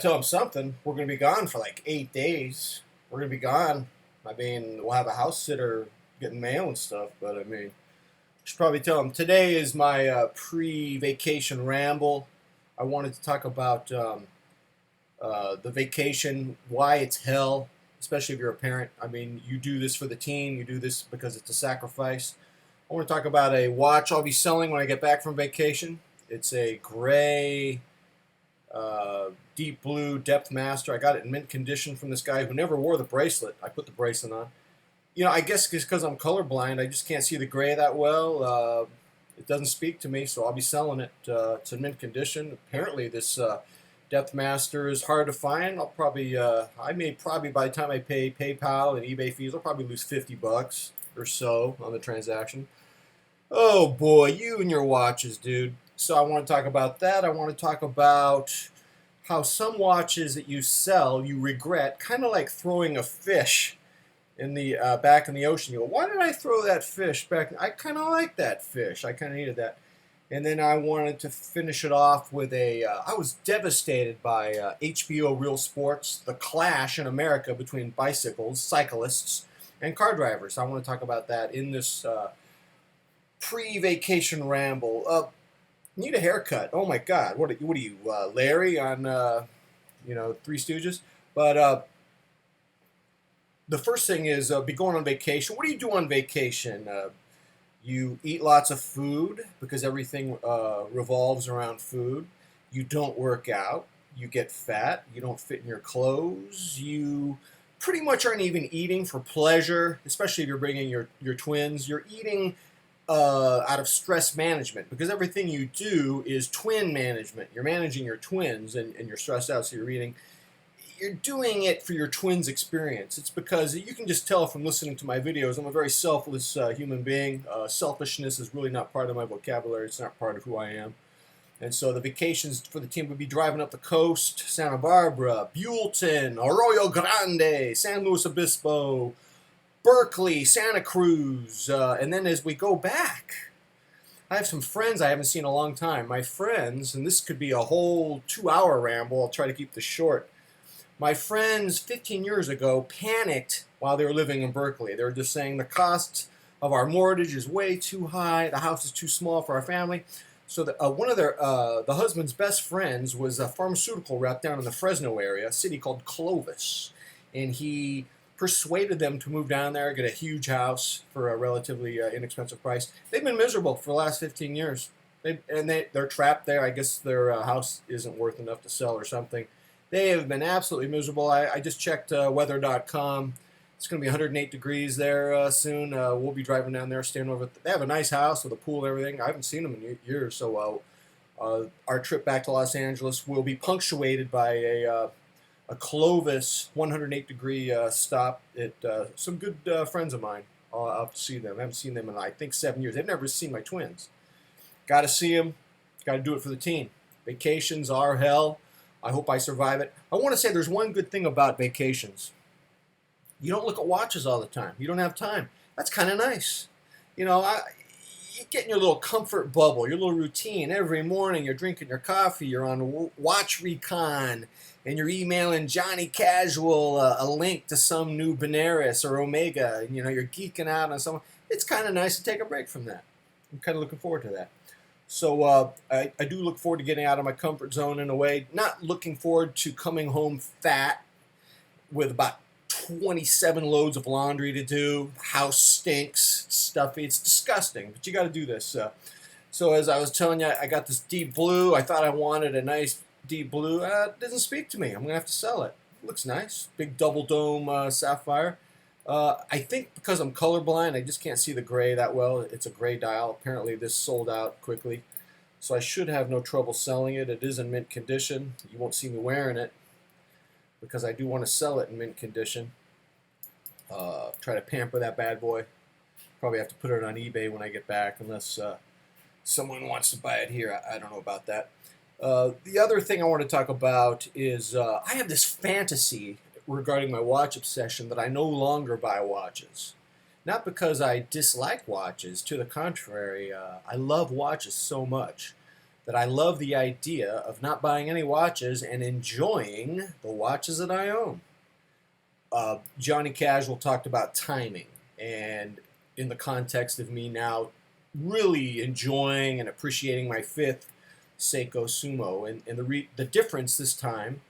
Tell them something. We're going to be gone for like 8 days. We're going to be gone. I mean, we'll have a house sitter getting mail and stuff, but I mean, should probably tell them today is my pre-vacation ramble. I wanted to talk about the vacation, why it's hell, especially if you're a parent. I mean, you do this for the team, you do this because it's a sacrifice. I want to talk about a watch I'll be selling when I get back from vacation. It's a gray deep blue depth master. I got it in mint condition from this guy who never wore the bracelet. I put the bracelet on. You know, I guess it's because I'm colorblind. I just can't see the gray that well. It doesn't speak to me, so I'll be selling it. It's in mint condition. Apparently, this depth master is hard to find. I may probably by the time I pay PayPal and eBay fees, I'll probably lose $50 or so on the transaction. Oh boy, you and your watches, dude. So I want to talk about that. I want to talk about how some watches that you sell you regret, kind of like throwing a fish in the back in the ocean. You go, why did I throw that fish back? I kind of like that fish. I kind of needed that. And then I wanted to finish it off with I was devastated by HBO Real Sports, the clash in America between bicycles, cyclists, and car drivers. I want to talk about that in this pre-vacation ramble. Need a haircut. Oh my God, what are you, Larry on Three Stooges? But the first thing is be going on vacation. What do you do on vacation? You eat lots of food because everything revolves around food. You don't work out. You get fat. You don't fit in your clothes. You pretty much aren't even eating for pleasure, especially if you're bringing your twins. You're eating out of stress management because everything you do is twin management. You're managing your twins and you're stressed out, so you're doing it for your twins' experience. It's because you can just tell from listening to my videos, I'm a very selfless human being. Selfishness is really not part of my vocabulary. It's not part of who I am. And so the vacations for the team would be driving up the coast, Santa Barbara, Buellton, Arroyo Grande, San Luis Obispo, Berkeley, Santa Cruz, and then as we go back, I have some friends I haven't seen in a long time. My friends, and this could be a whole 2-hour ramble, I'll try to keep this short. My friends 15 years ago panicked while they were living in Berkeley. They were just saying the cost of our mortgage is way too high, the house is too small for our family. So one of the husband's best friends was a pharmaceutical rep down in the Fresno area, a city called Clovis, and he persuaded them to move down there, get a huge house for a relatively inexpensive price. They've been miserable for the last 15 years. They're trapped there. I guess their house isn't worth enough to sell or something. They have been absolutely miserable. I just checked weather.com. It's going to be 108 degrees there soon. We'll be driving down there, staying over. They have a nice house with a pool and everything. I haven't seen them in years, so our trip back to Los Angeles will be punctuated by a Clovis 108-degree stop at some good friends of mine. I'll have to see them. I haven't seen them in, I think, 7 years. They've never seen my twins. Got to see them. Got to do it for the team. Vacations are hell. I hope I survive it. I want to say there's one good thing about vacations. You don't look at watches all the time. You don't have time. That's kind of nice. You know, you get in your little comfort bubble, your little routine. Every morning you're drinking your coffee, you're on Watch Recon, and you're emailing Johnny Casual a link to some new Benares or Omega. And, you're geeking out on something. It's kind of nice to take a break from that. I'm kind of looking forward to that. So I do look forward to getting out of my comfort zone in a way. Not looking forward to coming home fat with about 27 loads of laundry to do. The house stinks. It's stuffy. It's disgusting. But you got to do this. So as I was telling you, I got this deep blue. I thought I wanted a nice deep blue. It doesn't speak to me. I'm going to have to sell it. It looks nice. Big double dome sapphire. I think because I'm colorblind, I just can't see the gray that well. It's a gray dial. Apparently this sold out quickly. So I should have no trouble selling it. It is in mint condition. You won't see me wearing it because I do want to sell it in mint condition. Try to pamper that bad boy. Probably have to put it on eBay when I get back unless someone wants to buy it here. I don't know about that. The other thing I want to talk about is I have this fantasy regarding my watch obsession that I no longer buy watches. Not because I dislike watches, to the contrary, I love watches so much. that I love the idea of not buying any watches and enjoying the watches that I own. Johnny Casual talked about timing, and in the context of me now really enjoying and appreciating my fifth Seiko Sumo, and the difference this time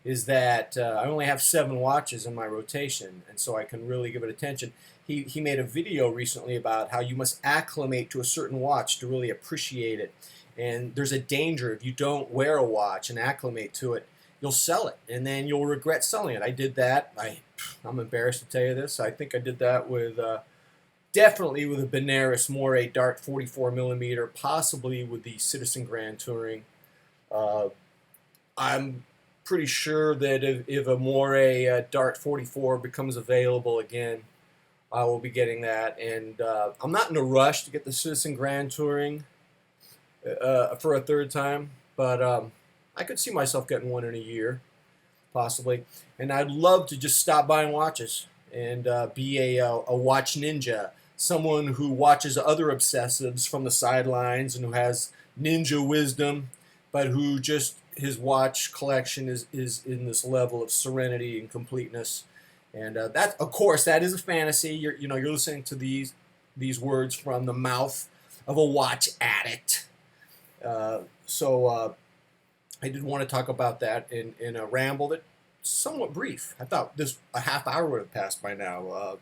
is that I only have 7 watches in my rotation, and so I can really give it attention. He made a video recently about how you must acclimate to a certain watch to really appreciate it. And there's a danger if you don't wear a watch and acclimate to it, you'll sell it, and then you'll regret selling it. I did that. I'm embarrassed to tell you this. I think I did that with definitely with a Benares Moray Dart 44 millimeter, possibly with the Citizen Grand Touring. I'm pretty sure that if a Moray Dart 44 becomes available again, I will be getting that. And I'm not in a rush to get the Citizen Grand Touring for a third time, but I could see myself getting one in a year, possibly. And I'd love to just stop buying watches and be a watch ninja, someone who watches other obsessives from the sidelines and who has ninja wisdom, but who just his watch collection is in this level of serenity and completeness. And that, of course, that is a fantasy. You're listening to these words from the mouth of a watch addict. So I did want to talk about that in a ramble that's somewhat brief. I thought a half hour would have passed by now.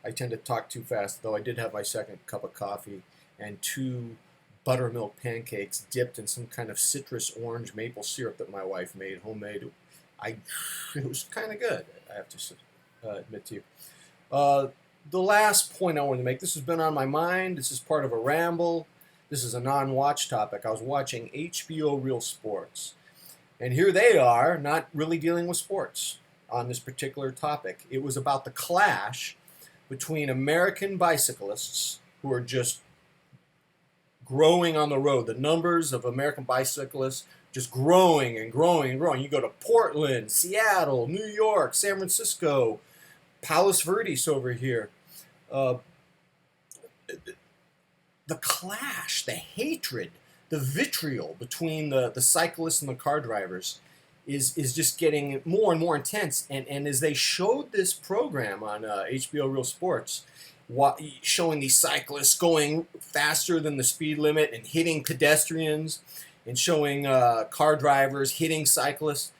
I tend to talk too fast, though. I did have my second cup of coffee and 2 buttermilk pancakes dipped in some kind of citrus orange maple syrup that my wife made, homemade. It was kind of good, I have to admit to you. The last point I wanted to make, this has been on my mind. This is part of a ramble. This is a non-watch topic. I was watching HBO Real Sports, and here they are, not really dealing with sports on this particular topic. It was about the clash between American bicyclists who are just growing on the road. The numbers of American bicyclists just growing and growing and growing. You go to Portland, Seattle, New York, San Francisco, Palos Verdes over here. The clash, the hatred, the vitriol between the cyclists and the car drivers is just getting more and more intense. And as they showed this program on HBO Real Sports, showing these cyclists going faster than the speed limit and hitting pedestrians, and showing car drivers hitting cyclists,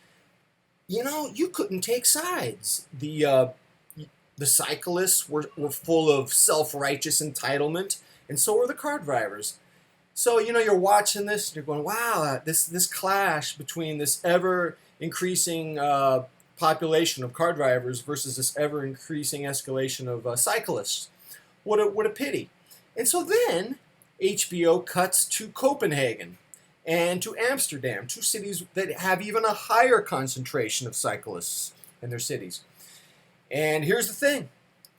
you couldn't take sides. The cyclists were full of self-righteous entitlement, and so were the car drivers. So, you're watching this, and you're going, wow, this clash between this ever-increasing population of car drivers versus this ever-increasing escalation of cyclists. What a pity. And so then HBO cuts to Copenhagen and to Amsterdam, 2 cities that have even a higher concentration of cyclists in their cities. And here's the thing.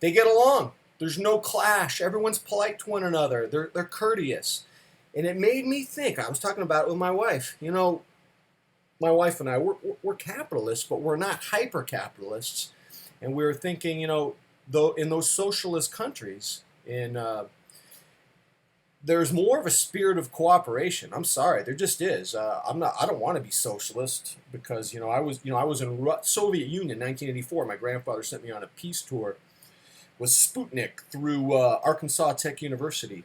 They get along. There's no clash. Everyone's polite to one another. They're courteous. And it made me think. I was talking about it with my wife. My wife and I, we're capitalists, but we're not hyper-capitalists. And we were thinking, though in those socialist countries, there's more of a spirit of cooperation. I'm sorry, there just is. I don't want to be socialist because I was in Soviet Union, 1984. My grandfather sent me on a peace tour with Sputnik through Arkansas Tech University.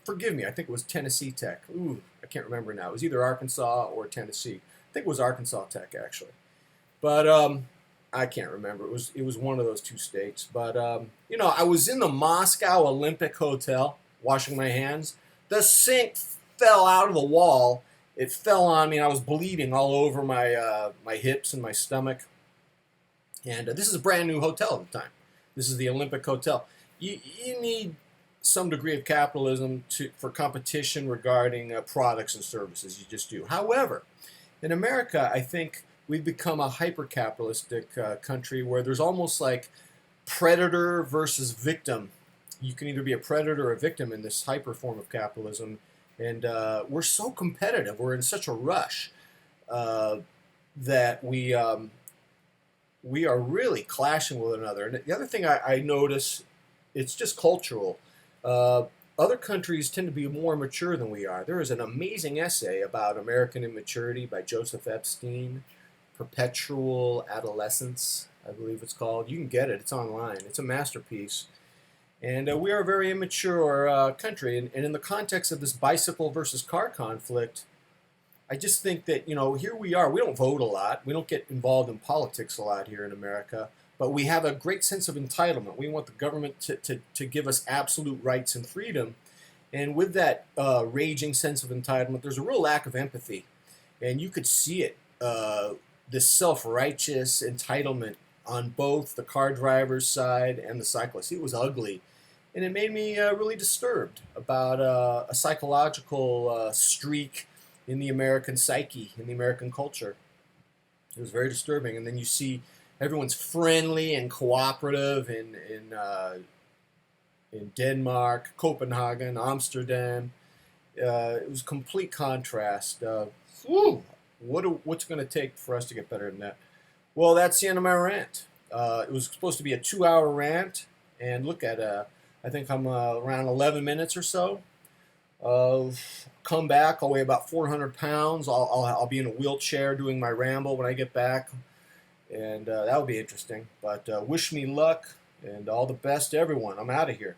Forgive me, I think it was Tennessee Tech. Ooh, I can't remember now. It was either Arkansas or Tennessee. I think it was Arkansas Tech actually, but I can't remember. It was one of those 2 states. But I was in the Moscow Olympic Hotel washing my hands. The sink fell out of the wall. It fell on me, and I was bleeding all over my hips and my stomach. And this is a brand new hotel at the time. This is the Olympic Hotel. You need some degree of capitalism for competition regarding products and services. You just do. However, in America, I think we've become a hyper-capitalistic country where there's almost like predator versus victim. You can either be a predator or a victim in this hyper form of capitalism. And we're so competitive. We're in such a rush that we are really clashing with one another. And the other thing I notice, it's just cultural. other countries tend to be more mature than we are. There is an amazing essay about American immaturity by Joseph Epstein, Perpetual Adolescence, I believe it's called. You can get it, it's online. It's a masterpiece. And we are a very immature country. And in the context of this bicycle versus car conflict, I just think that, here we are. We don't vote a lot. We don't get involved in politics a lot here in America. But we have a great sense of entitlement. We want the government to give us absolute rights and freedom. And with that raging sense of entitlement, there's a real lack of empathy. And you could see it, this self-righteous entitlement on both the car driver's side and the cyclist. It was ugly. And it made me really disturbed about a psychological streak in the American psyche, in the American culture. It was very disturbing. And then you see everyone's friendly and cooperative in Denmark, Copenhagen, Amsterdam. It was complete contrast. What's going to take for us to get better than that? Well, that's the end of my rant. It was supposed to be a 2-hour rant, and look at I think I'm around 11 minutes or so. Come back. I'll weigh about 400 pounds. I'll be in a wheelchair doing my ramble when I get back, and that will be interesting. But wish me luck and all the best to everyone. I'm out of here.